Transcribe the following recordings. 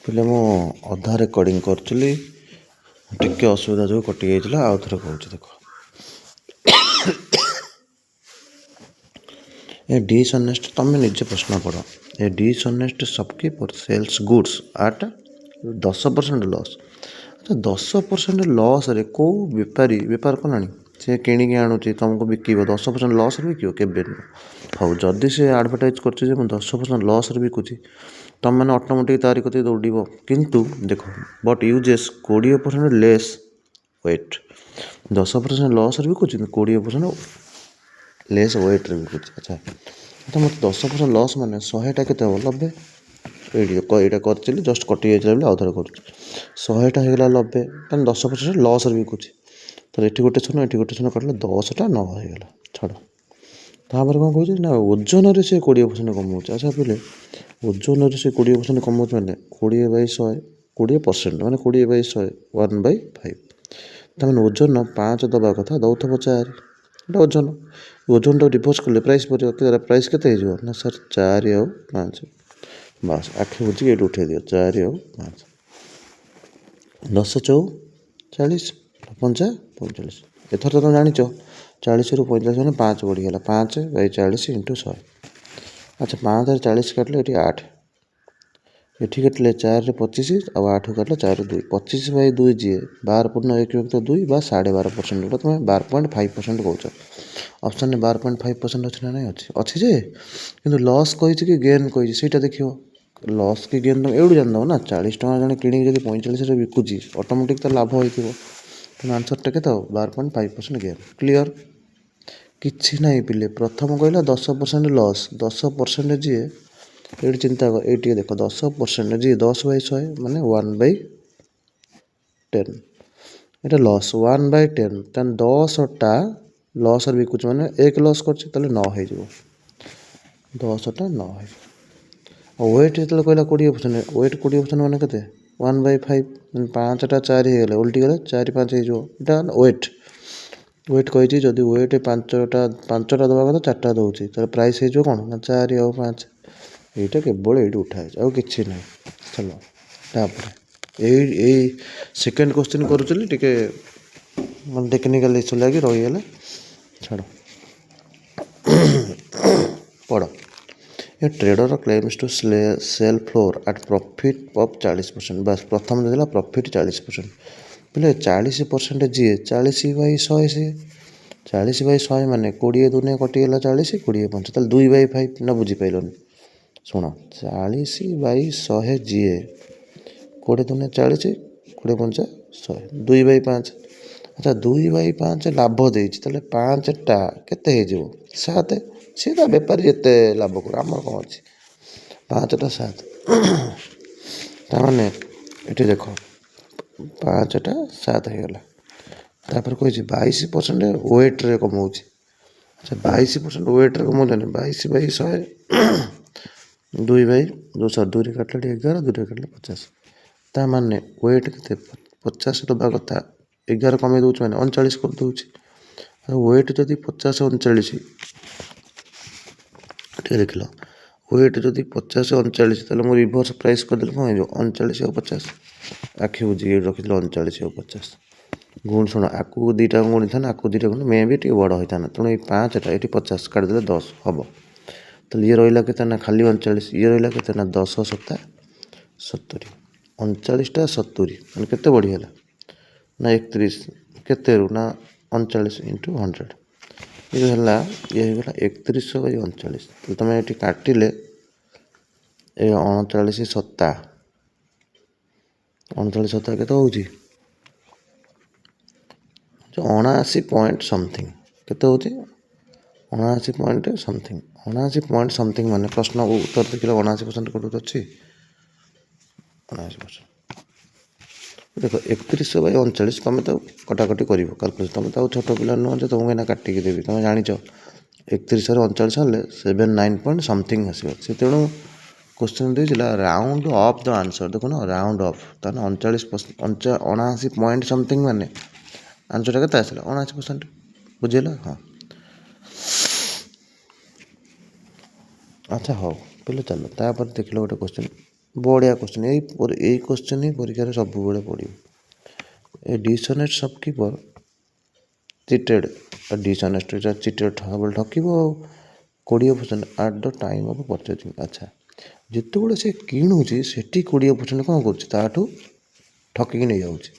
ପିଲେ ମୁଁ ଅଧା ରେକର୍ଡ଼ିଂ କରୁଥିଲି, ଟିକେ ଅସୁବିଧା ଯୋଗୁଁ କଟି ଯାଇଥିଲା। ଆଉ ଥରେ କହୁଛି ଦେଖ। ए डिसऑनेस्ट तुम निजे प्रश्न पढ़। A dishonest shopkeeper sells goods at 10% loss. अच्छा 10% लॉस रे को बेपारी बेपार कलानी से किणिकी आणुची तुमको बिकिब 10% लॉस रे बिकिब केबे हाँ जदि से एडवर्टाइज कर 10% लॉस रे बिकुची तुम मैंने ऑटोमेटिक तारी कते दौड़ब। किंतु देखो but uses 20% less weight 10% loss रे बिकुची 20% लेस वेट रे बिकुची। अच्छा तो मत 10% लॉस माने 100टा के 90 ये कर जस्ट कटि जाइए आउ थे कर 100टा होगा 90 तेना 10% लॉस रे बिकुची। तो ये गोटे शून्य ये गोटे शून्य कटले 10टा 9 होगा छाड़। तापर कौन कह ना ओजन से 20% कमाऊँ। अच्छा पे ओजन से 20% कमाऊँ मैंने 20/100 20% मैंने 20/100 1/5 तमें ओजन 5 दबा कथा दौथब 4 एटा ओजन ओजन टाक रिभर्स कले प्राइस पर प्राइस के ना सर 4 और 5 बस आखि बुझी ये उठे दियो 4 और 5 10 4 40 5 45 एथर तो तुम जान 40 रु 45 मैंने 5 बढ़ीगला 5/40 × 100। अच्छा 5 और 40 काटले ये 8 ये कटले 4 रे 25 और 8 काटले 4 2 25/2 जी 12.1 2 बा 12.5% तुम 12.5% कौच ऑप्शन में 12.5% अच्छी ना नहीं अच्छी जे कि लॉस कही कि गेन कही से देखिए लॉस कि गेन तुम एवं जान ना 40 टका जन कि 45 बिकुची ऑटोमेटिक तो लाभ होती तुम आंसर टा के 12.5% गेन क्लीयर किसी ना पिले प्रथम कहला 10% लॉस 10% जी ये चिंता कर ये देख 10% जी 10/100 माने 1/10 ये लॉस 1/10 तेन 10टा लॉस बिकुच मैंने 1 लॉस कर 9 हो 10टा 9 हो वेट जो कहला 20% वेट 20% मैंने के 1/5 5टा 4 हो उल्टी गले 4 5 होटा वेट वेट कही जदि वेट 5टा दवा कथा 4टा दूसरी तो प्राइस हो कौन ना 4 और 5 यहीटा केवल ये उठाए आउ कि ना चलो यही सेकेंड क्वेश्चन करुँच टे टेक्निकल इश्यू लगी रहीगला छाड़ पढ़। ये trader claims to sell flour at profit of 40% बस प्रथम देला प्रॉफिट 40% बोले 40% जी 40/100 सी 40/100 माने 20 दुनिया कटिगला 40 20 5 ताल 2/5 ना बुझीपारे शुण 40/100 जी 20 दुनिया 40 20 5 100 2/5 अच्छा 2/5 लाभ देती 5टा केते 7 सी बेपारी जिते लाभ कर आम कौन अच्छी 5टा 7 ताने ये देख 5टा 7 होगा तापर कही 22% वेट रे कमाऊँ। अच्छा 22% वेट रे कमाऊँ 22/100 2 काटले 11 2 काटले 50 ता माने वेट के 50 दबा कथा 11 कमे दूँ मैंने 39 कर दूँ वेट जदि 50 39 देख लो वेट जदि 50 39 तेल मुझे रिभर्स प्राइस करदे कौन हो 39 और 50 आखि बुझी रखी 39 और 50 गुण शुण आकू 2टा गुणी था आकू 2टा गुण मे भी बड़ होता ना तेणु ये 5टा ये 50 काटिदे 10 हम तो ये रहा के खाली 39 ये रहा के 10 7 70 39टा 70 मैंने केते बढ़ीगला ना 31 केते ना 39 × 100 ये है ये होगा 31/39 तो तुम ये काटिले 39 7 39 7 के हो 79 पॉइंट समथिंग केते हो 79 पॉइंट समथिंग 79 पॉइंट समथिंग माने प्रश्न उत्तर देखिए 79% कौट अच्छी 79% देख 31/39 तुम तो कटाकटी कर कैलकुलेसन तुम तो छोट पिला नुह जो तुमको काटिकी देवी तुम जान 31/39 हेल्ले 79 पॉइंट समथिंग आसो तेणु क्वेश्चन देला राउंड ऑफ द आंसर देखो ना राउंड ऑफ ताने 79 पॉइंट समथिंग माने आंसर के 79% बुझेगा हाँ। अच्छा हाँ पहले चलो तापर देख लो गोटे क्वेश्चन बड़िया क्वेश्चन यही क्वेश्चन ही परीक्षा सब पड़ो a dishonest shopkeeper cheated dishonest cheated ठकिब 20% at the time of purchasing. अच्छा जिते से किणुची से 20% कौन करूँ ठकिकी नहीं जाऊँगी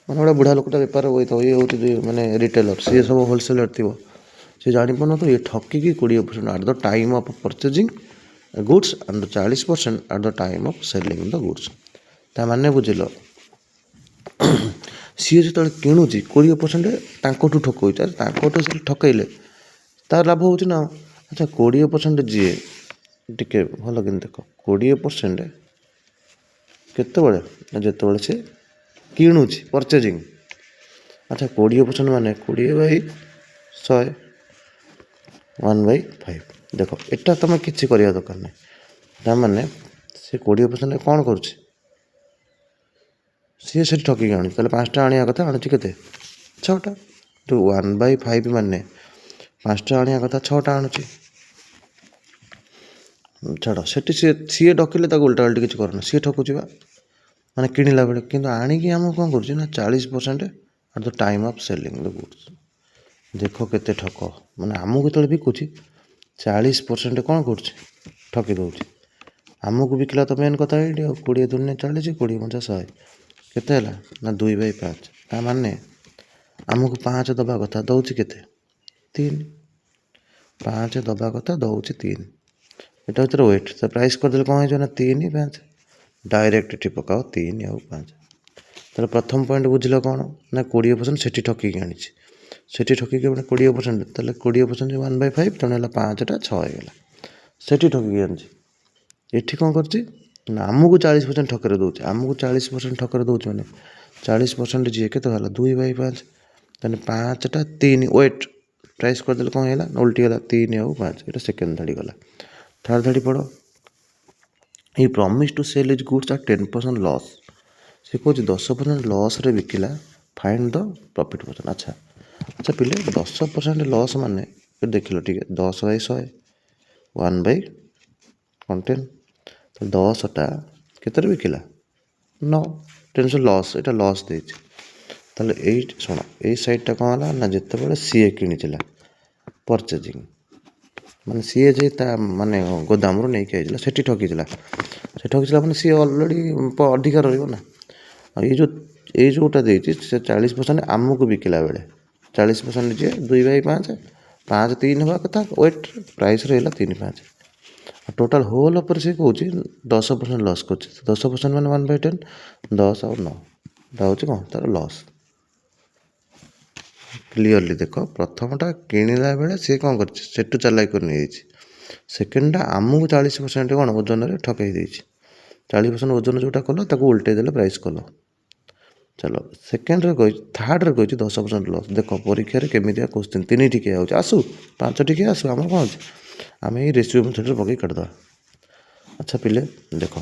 मैंने गोटे बुढ़ा लोकटा बेपार ये हूँ मैंने रिटेलर सी सब होलसेलर थी सी जापार तो ये ठकिकी 20% at the time of purchasing goods and 40% eight the time of selling the goods ता माने बुझिल सी जो किणुची 20% तांकठू ठकौचे तांकठू से ठकैले तार लाभ हो ना। अच्छा 20% जी टिके भल कि देख 20% केतबले जिते से किणुची परचेजिंग। अच्छा 20% माने 20/100 1/5 देख एटा तुम किसी करवा दरकार नहीं ताने से 20% कौन करुच्ची सी से ठकिकी आनी 5टा आने कथा आणुची के 6टा तो 1/5 माने 5टा आने कथा 6टा आणुची छाड़ से सी डकिले उल्टा उल्टी किसी करना सी ठकुची मैंने किणला बेले कि आणिकी आम कौन कर 40% eight the time of selling the goods देख केते ठक मैंने आमको जो बिकुची 40% कौन कर ठकी दूसरी आमको बिकला तो मेन कथा ये 20 दूनी 40 20 50 100 केते ना 2/5 ता माने आमको 5 दबा कथा दौर के 3 5 दबा कथा दौर 3 एटा भर वेट तो प्राइस करदे कौन हो 3 5 डायरेक्ट एटी पकाओ 3 आउ 5 तो प्रथम पॉइंट बुझल कौन ना 20% से ठकिकी आनी से ठकिकी 20% तो 20% 1/5 तेणु 5टा 6 होगा से ठकिकी आनी एठी कौन कर आमको 40% ठकर दूचे आमको 40% ठकर दूचे मैंने 40% जी के 2/5 तेना 5टा 3 वेट प्राइस करदे कौन है उल्टी गला 3 आउ 5 ये सेकेंड धाड़ी गला थर्ड धाड़ी पढ़ ही promise to sell his goods at 10% loss से कौन 10% लॉस रे बिकिला फाइंड द प्रॉफिट परसेंट। अच्छा अच्छा पिले 10% लॉस माने देख लो ठीक है 10/100 1/10 तो 10टा केतर बिकिला 9 10% लॉस यहाँ लॉस देती ताले शुण ये साइडटा कौन है ना जिते बड़े सीए किला परचेजिंग माने सीए जे माने गोदाम रू नहीं आई से ठकी से ठकी मैंने सी अलरेडी अधिकार रहा ये जोटा देती से 40% आमको बिकला बेले 40% जी 2/5 5 3 हवा कथा वेट प्राइस रहा 3 5 टोटाल होल पर से कौन 10% लॉस कर 10% मैंने 1/10 10 और 9 हूँ कौन तार लॉस क्लीयरली देख प्रथमटा किणला बेले सी कौन कर चलाई कर नहीं सेकेंडटा आमको 40% कौन ओजन ठकई दे 40% ओजन जोटा कल उल्टे देले प्राइस कल चलो सेकेंड कही थार्ड रे कही 10% लॉस देख परीक्षा केमी क्वेश्चन 3 टिके आसू 5 टिके आसू आम कौन अच्छे आम ये रेसिओ मेथड पकई काटिद। अच्छा पिले देख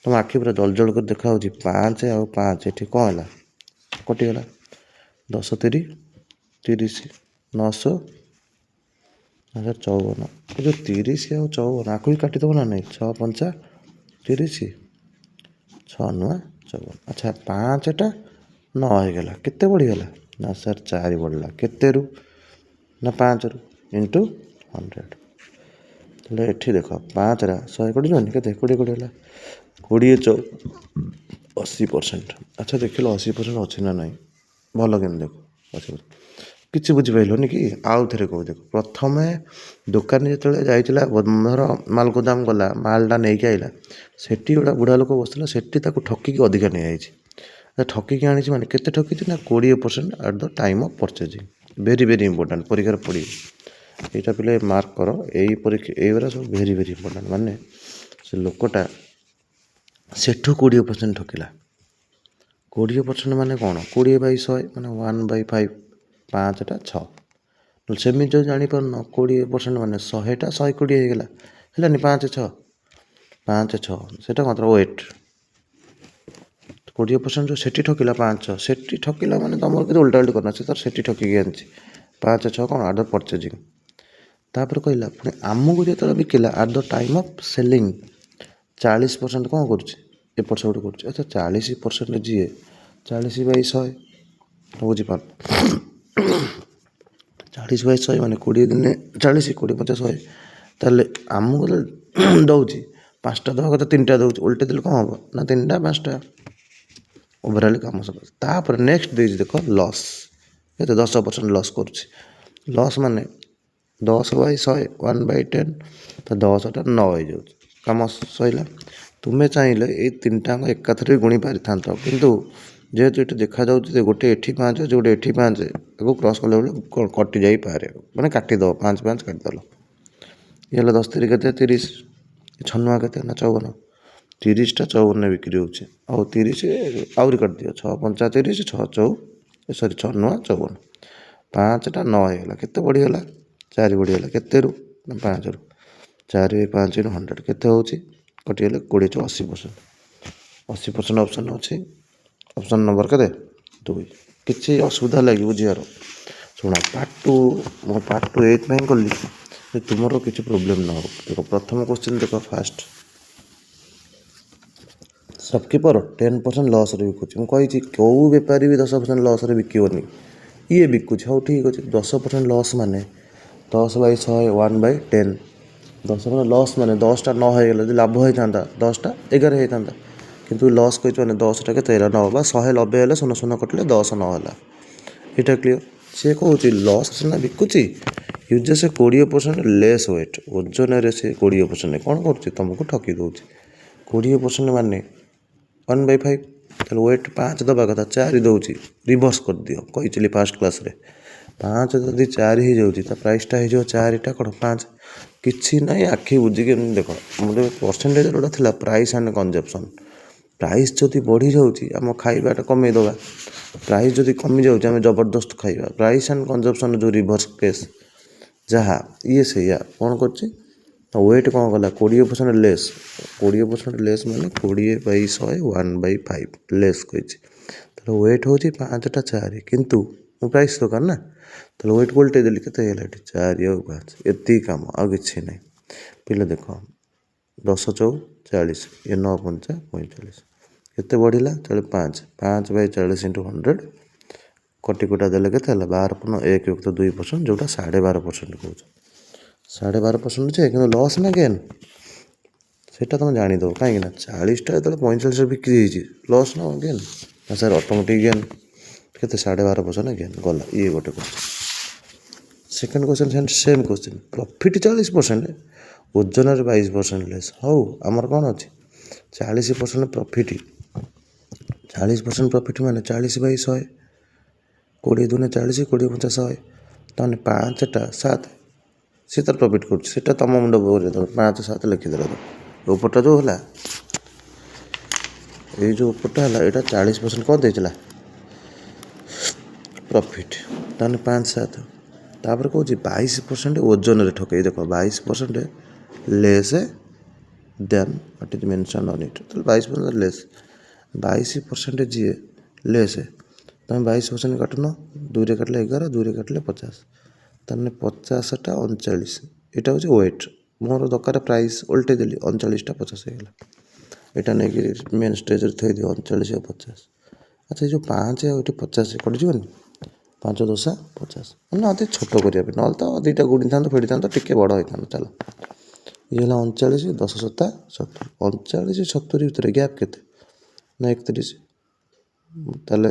तुम आखि पूरा जल जल कर देखा 5 आउ 5 ये कौन है कटिगला 10 3 30 900 1054 जो 30 आउ 54 आखु ही काटिदेव ना नहीं 6 5 30 6 9 54 अच्छा 5टा 9 होगा केते बढ़ीगला ना सर 4 बढ़ला केते रु ना 5 रु इंटू 100 ताले एठी देख 5 रा 100 कट जानी केते 20 कटिगला 20 चौ 80%। अच्छा देख लो 80% अच्छी ना नहीं भल के देख 80% किसी बुझिपारे कि आउ थे कह देख प्रथम दुकान जो जाइला धर माल गोदाम गला मालटा नहीं आइला से गोटा बुढ़ा लोक बसला से ठकिकी अधिका नहीं आई ठकिकी आनी मैंने केते ठकी ना 20% at the time of purchasing very very important परीक्षा पड़ी यहाँ पे मार्क कर यही परीक्षा ये सब वेरी वेरी इंपोर्टेंट माने से लोकटा सेठू 20% ठकिला 20% माने कौन 20/100 माने 1/5 5टा 6 सेमि जो जापर 20% माने 100टा 120 होगा है 5 6 5 6 से मात्र वेट 20% जो सेठी ठकिला 5 6 सेठी ठकिला माने तुम कि उल्टा उल्टी करना से ठकिकी आनी 5 6 कौन एट द परचेजिंग तापर कहला पुणी आमको जो बिकला eight the time of selling 40% କ'ଣ କରୁଛି ଏପଟ ସେପଟ କରୁଛି। ଆଚ୍ଛା 40% ଯିଏ 40/100 ବୁଝିପାରୁନ 40/100 ମାନେ 20 ଦିନେ 40 20 50 100 ତାହେଲେ ଆମକୁ ଦେଉଛି 5ଟା ଦେବା କଥା 3ଟା ଦେଉଛି ଓଲଟେଇ ଦେଲେ କ'ଣ ହେବ ନା 3ଟା 5ଟା ଓଭରାଲ୍ କାମ ସବୁ। ତାପରେ ନେକ୍ସଟ ଦେଇଛି ଦେଖ ଲସ୍ କେତେ 10% ଲସ୍ କରୁଛି। ଲସ୍ ମାନେ 10/100 1/10 ତ 10ଟା 9 ହେଇଯାଉଛି କାମ ସରିଲା। ତୁମେ ଚାହିଁଲେ ଏଇ 3ଟା ଏକାଥରେ ଗୁଣି ପାରିଥାନ୍ତ କିନ୍ତୁ ଯେହେତୁ ଏଠି ଦେଖାଯାଉଛି ଯେ ଗୋଟେ ଏଠି 5 ଅଛି ଗୋଟେ ଏଠି 5 ତାକୁ କ୍ରସ୍ କଲାବେଳେ କଟି ଯାଇପାରେ ମାନେ କାଟିଦେବ 5 5 କାଟିଦେଲ। ଇଏ ହେଲା 10 3 କେତେ 30 6 କେତେ ନା 54 30ଟା 54 ବିକ୍ରି ହେଉଛି। ଆଉ 30 ଆହୁରି କାଟିଦିଅ 6 5 30 6 4 ସରି 6 9 54 5ଟା 9 ହେଇଗଲା କେତେ ବଢ଼ିଗଲା 4 ବଢ଼ିଗଲା କେତେରୁ ନା 5ରୁ 4/5 100 କେତେ ହେଉଛି କଟିଗଲେ 20 80%। 80% ଅପସନ୍ ଅଛି। ଅପସନ୍ ନମ୍ବର କେତେ 2 କିଛି ଅସୁବିଧା ଲାଗି ବୁଝିବାର ଶୁଣ ପାର୍ଟ ଟୁ ଏଇଥିପାଇଁ କଲି ଯେ ତୁମର କିଛି ପ୍ରୋବ୍ଲେମ୍ ନ ହେବ। ଦେଖ ପ୍ରଥମ କ୍ୱେଶ୍ଚିନ୍ ଦେଖ ଫାଷ୍ଟ ସବକିପର 10% ଲସ୍ରେ ବିକୁଛି। ମୁଁ କହିଛି କେଉଁ ବେପାରୀ ବି 10% ଲସ୍ରେ ବିକିବନି ଇଏ ବିକୁଛି। ହଉ ଠିକ୍ ଅଛି 10% ଲସ୍ ମାନେ 10/100 1/10 10% ଲସ୍ ମାନେ 10ଟା 9 ହେଇଗଲା ଯଦି ଲାଭ ହେଇଥାନ୍ତା 10ଟା 11 ହେଇଥାନ୍ତା କିନ୍ତୁ ଲସ୍ କହିଛି ମାନେ 10ଟା କେତେ ହେଲା 9 ବା 190 ହେଲେ 0 0 କଟିଲେ 10 9 ହେଲା। ଏଇଟା କ୍ଲିୟର। ସେ କହୁଛି ଲସ୍ ସିନା ବିକୁଛି ୟୁଜେସ୍ 20% ଲେସ୍ ୱେଟ୍ ଓଜନରେ ସେ 20% କ'ଣ କରୁଛି ତୁମକୁ ଠକି ଦେଉଛି। 20% ମାନେ 1/5 ତାହେଲେ ୱେଟ୍ 5 ଦେବା କଥା 4 ଦେଉଛି ରିଭର୍ସ କରିଦିଅ କହିଥିଲି ଫାର୍ଷ୍ଟ କ୍ଲାସ୍ରେ 5 ଯଦି 4 ହେଇଯାଉଛି ତା ପ୍ରାଇସ୍ଟା ହେଇଯିବ 4ଟା କ'ଣ 5 କିଛି ନାହିଁ ଆଖି ବୁଝିକି ଦେଖ ମୋର ପରସେଣ୍ଟେଜ୍ ଯେଉଁଟା ଥିଲା ପ୍ରାଇସ୍ ଆଣ୍ଡ କନଜମ୍ପସନ୍। ପ୍ରାଇସ୍ ଯଦି ବଢ଼ିଯାଉଛି ଆମ ଖାଇବାଟା କମେଇଦେବା ପ୍ରାଇସ୍ ଯଦି କମିଯାଉଛି ଆମେ ଜବରଦସ୍ତ ଖାଇବା ପ୍ରାଇସ୍ ଆଣ୍ଡ କନଜମ୍ପସନ୍ ଯେଉଁ ରିଭର୍ସ କେସ୍ ଯାହା ଇଏ ସେଇଆ କ'ଣ କରୁଛି ୱେଟ୍ କ'ଣ କଲା 20% ଲେସ୍ 20% ଲେସ୍ ମାନେ 20/100 1/5 ଲେସ୍ କହିଛି। ତାହେଲେ ୱେଟ୍ ହେଉଛି 5ଟା 4 କିନ୍ତୁ ମୁଁ ପ୍ରାଇସ୍ ଦୋକାନ ନା ତାହେଲେ ୱେଟ୍ ଓଲଟେଇ ଦେଲି କେତେ ହେଇଗଲା ଏଠି 4 ଆଉ 5 ଏତିକି କାମ ଆଉ କିଛି ନାହିଁ। ପିଲା ଦେଖ 10 4 40 ଇଏ 9 5 45 କେତେ ବଢ଼ିଲା ତାହେଲେ 5/40 × 100 କଟି କୁଟା ଦେଲେ କେତେ ହେଲା 12.1 ଯେଉଁଟା 12.5% କହୁଛ 12.5% ଯେ କିନ୍ତୁ ଲସ୍ ନା ଗେନ୍ ସେଇଟା ତୁମେ ଜାଣିଦେବ କାହିଁକି ନା 40ଟା ଯେତେବେଳେ 45 ବିକ୍ରି ହେଇଛି ଲସ୍ ନା ଗେନ୍ ନା ସାର୍ ଅଟୋମେଟିକ୍ ଗେନ୍ କେତେ 12.5% ଗେନ୍ ଗଲା ଇଏ ଗୋଟେ question. Second question same question profit 40% ଓଜନରେ 22% ଲେସ୍। ହଉ ଆମର କ'ଣ ଅଛି 40% ପ୍ରଫିଟ୍ 40% ପ୍ରଫିଟ୍ ମାନେ 40/100 20 ଦୁନେ 40 20 50 100 ତାମାନେ 5ଟା 7 ସେ ତାର ପ୍ରଫିଟ୍ କରୁଛି ସେଇଟା ତୁମ ମୁଣ୍ଡ ଉପରେ 5 7 ଲେଖିଦେଲ। ଉପରଟା ଯେଉଁ ହେଲା ଏଇ ଯେଉଁ ଉପରଟା ହେଲା ଏଇଟା 40% କ'ଣ ଦେଇଥିଲା ପ୍ରଫିଟ୍ ତାମାନେ 5 7 ତାପରେ କହୁଛି 22% ଓଜନରେ ଠକେଇ ଦେଖ 22% less then what is mention on it ତାହେଲେ 22% ଲେସ୍ 22% ଯିଏ ଲେସ୍ ତୁମେ 22% କାଟୁନ 2ରେ କାଟିଲେ 11 2ରେ କାଟିଲେ 50 ତାମାନେ 50ଟା 39 ଏଇଟା ହେଉଛି ୱେଟ୍ ମୋର ଦରକାର ପ୍ରାଇସ୍ ଓଲଟେଇ ଦେଲି 39ଟା 50 ହେଇଗଲା। ଏଇଟା ନେଇକି ମେନ୍ ଷ୍ଟେଜ୍ରେ ଥୋଇଦିଅ 39 ଆଉ 50। ଆଚ୍ଛା ଏ ଯେଉଁ 5 ଆଉ ଏଠି 50 କଟିଯିବନି 5 10 50 ମାନେ ଅତି ଛୋଟ କରିବା ପାଇଁ ନହେଲେ ତ ଦୁଇଟା ଗୁଣିଥାନ୍ତ ଫେଡ଼ିଥାନ୍ତ ଟିକେ ବଡ଼ ହେଇଥାନ୍ତା ଚାଲ ଇଏ ହେଲା 39 10 7 70 39 70 ଭିତରେ ଗ୍ୟାପ୍ କେତେ ନା 31 ତାହେଲେ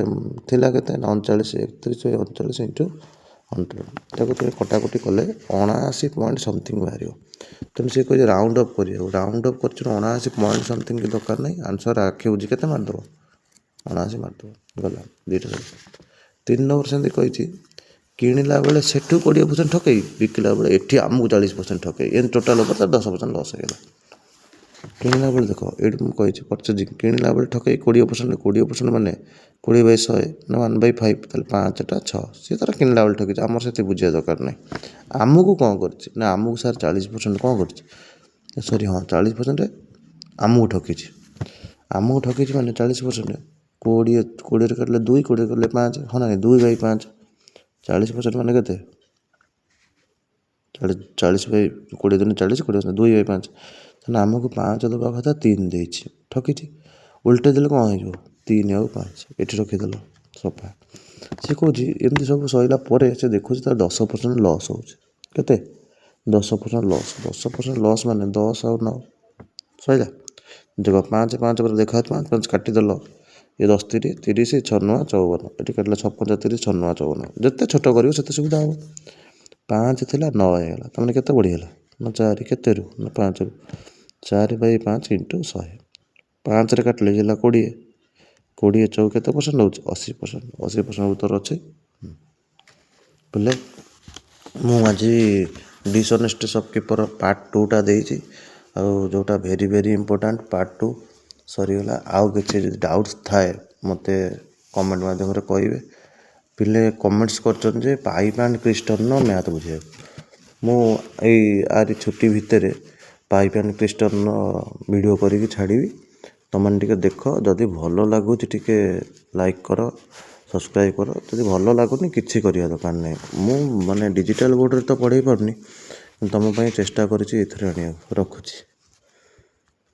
ଥିଲା କେତେ ନା 39 31 39 × 100 ତାକୁ ତୁମେ କଟାକଟି କଲେ 79 ପଏଣ୍ଟ ସମଥିଙ୍ଗ ବାହାରିବ। ତେଣୁ ସେ କହିଛି ରାଉଣ୍ଡ ଅପ୍ କରିବାକୁ ରାଉଣ୍ଡ ଅପ୍ କରିଛୁ 79 ପଏଣ୍ଟ ସମଥିଙ୍ଗ ଦରକାର ନାହିଁ ଆନ୍ସର୍ ଆଖି ବୁଝି କେତେ ମାରିଦେବ 79 ମାରିଦେବ ଗଲା 2ଟା ସରି। 3 ନମ୍ବର ସେମିତି କହିଛି କିଣିଲା ବେଳେ ସେଠୁ 20% ଠକେଇ ବିକିଲା ବେଳେ ଏଠି ଆମକୁ 40% ଠକେଇ ଏମିତି ଟୋଟାଲ୍ ଉପରେ ତାର 10% ଲସ୍ ହେଇଗଲା। କିଣିଲା ବେଳେ ଦେଖ ଏଇଠି ମୁଁ କହିଛି ପର୍ଚେଜିଂ କିଣିଲା ବେଳେ ଠକେଇ 20% ମାନେ 20/100 ନା 1/5 ତାହେଲେ 5ଟା 6 ସିଏ ତାର କିଣିଲା ବେଳେ ଠକିଛି ଆମର ସେତେ ବୁଝିବା ଦରକାର ନାହିଁ। ଆମକୁ କ'ଣ କରିଛି ନା ଆମକୁ ସାର୍ 40% କ'ଣ କରିଛି ସରି ହଁ 40% ଆମକୁ ଠକିଛି ମାନେ 40% 20ରେ କାଟିଲେ 2 20 କାଟିଲେ 5 ହଁ ନାଇଁ 2/5 40% ମାନେ କେତେ 40 20 ଦିନ 40 20 2/5 ତାହେଲେ ଆମକୁ 5 ଦେବା କଥା 3 ଦେଇଛି, ଠକିଛି। ଉଲ୍ଟେଇ ଦେଲେ କ'ଣ ହେଇଯିବ? 3 ଆଉ 5 ଏଠି ରଖିଦେଲ ସଫା। ସେ କହୁଛି ଏମିତି ସବୁ ସରିଲା ପରେ ସେ ଦେଖୁଛି ତାର 10% ଲସ୍ ହେଉଛି। କେତେ? 10% ଲସ୍। 10% ଲସ୍ ମାନେ 10 ଆଉ 9 ସରିଲା। ଦେଖ 5 ପରେ ଦେଖା 5 କାଟିଦେଲ, ଏ 10 30 6 9 54, ଏଠି କାଟିଲେ 6 5 30 6 9 54, ଯେତେ ଛୋଟ କରିବ ସେତେ ସୁବିଧା ହେବ। 5 ଥିଲା 9 ହେଇଗଲା, ତାମାନେ କେତେ ବଢ଼ିଗଲା ନା 4, କେତେରୁ ନା 5ରୁ। 4/5 ଇଣ୍ଟୁ 100, 5ରେ କାଟିଲେ ହେଲା 20, 20 ଚଉ କେତେ ପରସେଣ୍ଟ ହେଉଛି? 80%। 80% ଉତ୍ତର ଅଛି। ବୋଲେ ମୁଁ ଆଜି ଡିସଅନେଷ୍ଟ ସପକିପର ପାର୍ଟ 2ଟା ଦେଇଛି, ଆଉ ଯେଉଁଟା ଭେରି ଭେରି ଇମ୍ପୋର୍ଟାଣ୍ଟ ପାର୍ଟ 2 ସରିଗଲା। ଆଉ କିଛି ଯଦି ଡାଉଟ୍ସ ଥାଏ ମୋତେ କମେଣ୍ଟ ମାଧ୍ୟମରେ କହିବେ। ପିଲେ କମେଣ୍ଟସ୍ କରିଛନ୍ତି ଯେ ପାଇପ୍ ଆଣ୍ଡ କ୍ରିଷ୍ଟନ୍ର ମ୍ୟାଥ୍ ବୁଝିବାକୁ। ମୁଁ ଆରି ଛୁଟି ଭିତରେ ପାଇପ୍ ଆଣ୍ଡ କ୍ରିଷ୍ଟନ୍ର ଭିଡ଼ିଓ କରିକି ଛାଡ଼ିବି। ତୁମମାନେ ଟିକେ ଦେଖ, ଯଦି ଭଲ ଲାଗୁଛି ଟିକେ ଲାଇକ୍ କର, ସବସ୍କ୍ରାଇବ୍ କର। ଯଦି ଭଲ ଲାଗୁନି କିଛି କରିବା ଦରକାର ନାହିଁ। ମୁଁ ମାନେ ଡିଜିଟାଲ୍ ବୋର୍ଡ଼ରେ ତ ପଢ଼େଇ ପାରୁନି, ତୁମ ପାଇଁ ଚେଷ୍ଟା କରିଛି ଏଥିରେ ଆଣିବାକୁ। ରଖୁଛି।